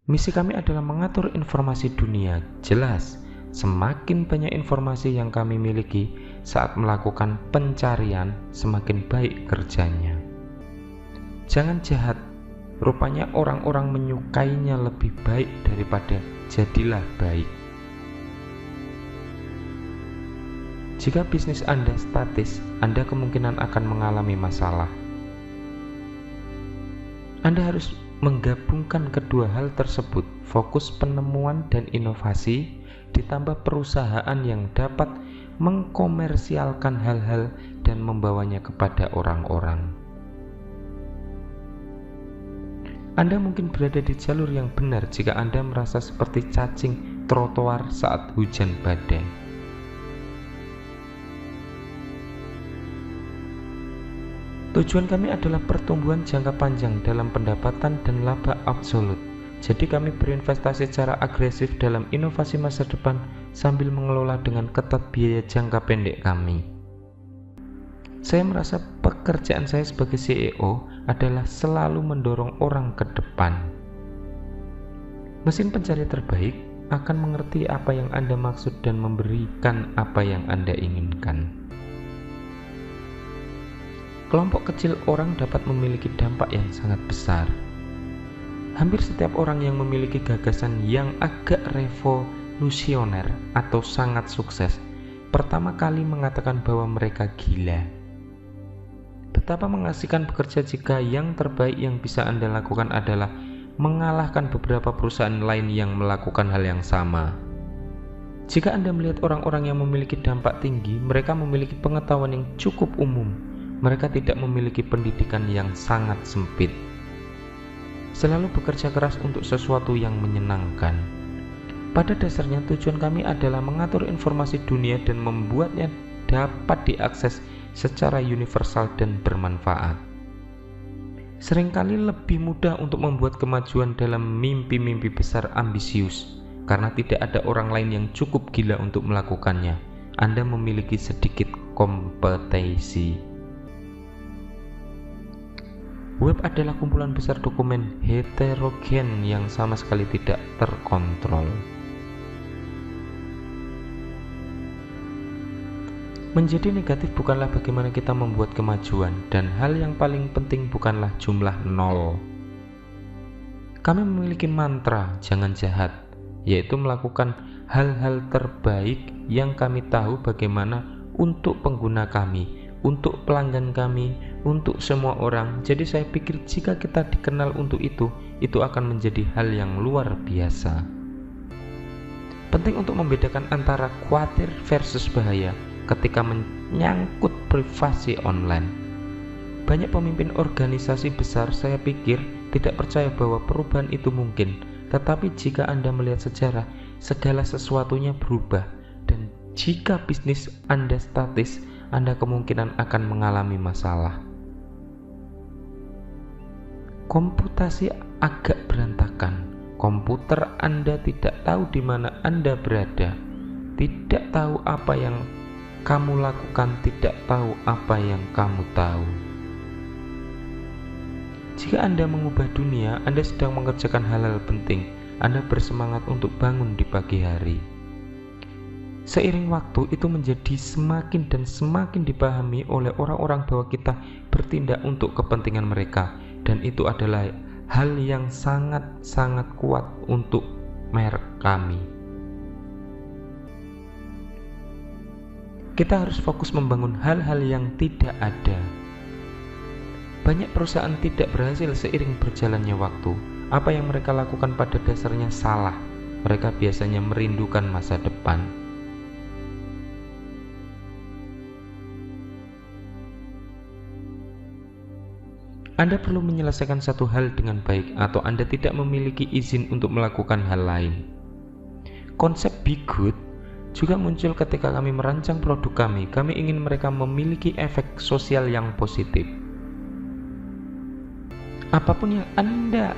Misi kami adalah mengatur informasi dunia. Jelas, semakin banyak informasi yang kami miliki saat melakukan pencarian, semakin baik kerjanya. Jangan jahat, rupanya orang-orang menyukainya lebih baik daripada jadilah baik. Jika bisnis Anda statis, Anda kemungkinan akan mengalami masalah. Anda harus menggabungkan kedua hal tersebut, fokus penemuan dan inovasi, ditambah perusahaan yang dapat mengkomersialkan hal-hal dan membawanya kepada orang-orang. Anda mungkin berada di jalur yang benar jika Anda merasa seperti cacing trotoar saat hujan badai. Tujuan kami adalah pertumbuhan jangka panjang dalam pendapatan dan laba absolut. Jadi kami berinvestasi secara agresif dalam inovasi masa depan sambil mengelola dengan ketat biaya jangka pendek kami. Saya merasa pekerjaan saya sebagai CEO adalah selalu mendorong orang ke depan. Mesin pencari terbaik akan mengerti apa yang Anda maksud dan memberikan apa yang Anda inginkan. Kelompok kecil orang dapat memiliki dampak yang sangat besar. Hampir setiap orang yang memiliki gagasan yang agak revolusioner atau sangat sukses, pertama kali mengatakan bahwa mereka gila. Betapa mengasihkan bekerja jika yang terbaik yang bisa Anda lakukan adalah mengalahkan beberapa perusahaan lain yang melakukan hal yang sama. Jika Anda melihat orang-orang yang memiliki dampak tinggi, mereka memiliki pengetahuan yang cukup umum. Mereka tidak memiliki pendidikan yang sangat sempit. Selalu bekerja keras untuk sesuatu yang menyenangkan. Pada dasarnya tujuan kami adalah mengatur informasi dunia dan membuatnya dapat diakses secara universal dan bermanfaat. Seringkali lebih mudah untuk membuat kemajuan dalam mimpi-mimpi besar ambisius, karena tidak ada orang lain yang cukup gila untuk melakukannya. Anda memiliki sedikit kompetensi. Web adalah kumpulan besar dokumen heterogen yang sama sekali tidak terkontrol. Menjadi negatif bukanlah bagaimana kita membuat kemajuan, dan hal yang paling penting bukanlah jumlah nol. Kami memiliki mantra jangan jahat, yaitu melakukan hal-hal terbaik yang kami tahu bagaimana untuk pengguna kami, untuk pelanggan kami, untuk semua orang. Jadi saya pikir jika kita dikenal untuk itu akan menjadi hal yang luar biasa. Penting untuk membedakan antara khawatir versus bahaya ketika menyangkut privasi online. Banyak pemimpin organisasi besar saya pikir tidak percaya bahwa perubahan itu mungkin. Tetapi jika Anda melihat sejarah, segala sesuatunya berubah. Dan jika bisnis Anda statis, Anda kemungkinan akan mengalami masalah. Komputasi agak berantakan. Komputer Anda tidak tahu di mana Anda berada, tidak tahu apa yang kamu lakukan, tidak tahu apa yang kamu tahu. Jika Anda mengubah dunia, Anda sedang mengerjakan hal-hal penting. Anda bersemangat untuk bangun di pagi hari. Seiring waktu itu menjadi semakin dan semakin dipahami oleh orang-orang bahwa kita bertindak untuk kepentingan mereka, dan itu adalah hal yang sangat-sangat kuat untuk merek kami. Kita harus fokus membangun hal-hal yang tidak ada. Banyak perusahaan tidak berhasil seiring berjalannya waktu. Apa yang mereka lakukan pada dasarnya salah. Mereka biasanya merindukan masa depan. Anda perlu menyelesaikan satu hal dengan baik, atau Anda tidak memiliki izin untuk melakukan hal lain. Konsep Be Good juga muncul ketika kami merancang produk kami. Kami ingin mereka memiliki efek sosial yang positif. Apapun yang Anda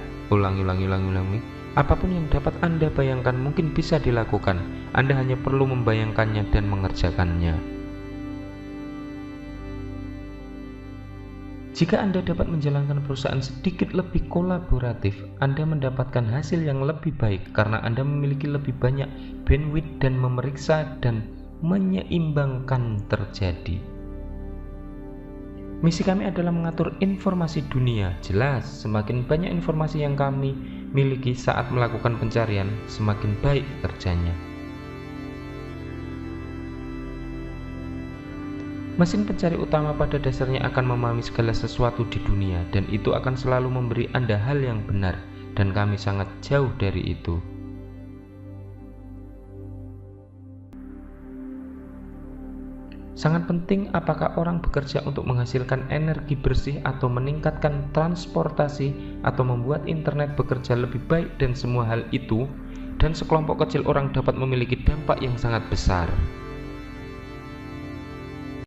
apapun yang dapat Anda bayangkan mungkin bisa dilakukan. Anda hanya perlu membayangkannya dan mengerjakannya. Jika Anda dapat menjalankan perusahaan sedikit lebih kolaboratif, Anda mendapatkan hasil yang lebih baik karena Anda memiliki lebih banyak bandwidth dan memeriksa dan menyeimbangkan terjadi. Misi kami adalah mengatur informasi dunia. Jelas, semakin banyak informasi yang kami miliki saat melakukan pencarian, semakin baik kerjanya. Mesin pencari utama pada dasarnya akan memahami segala sesuatu di dunia, dan itu akan selalu memberi Anda hal yang benar, dan kami sangat jauh dari itu. Sangat penting apakah orang bekerja untuk menghasilkan energi bersih atau meningkatkan transportasi atau membuat internet bekerja lebih baik, dan semua hal itu dan sekelompok kecil orang dapat memiliki dampak yang sangat besar.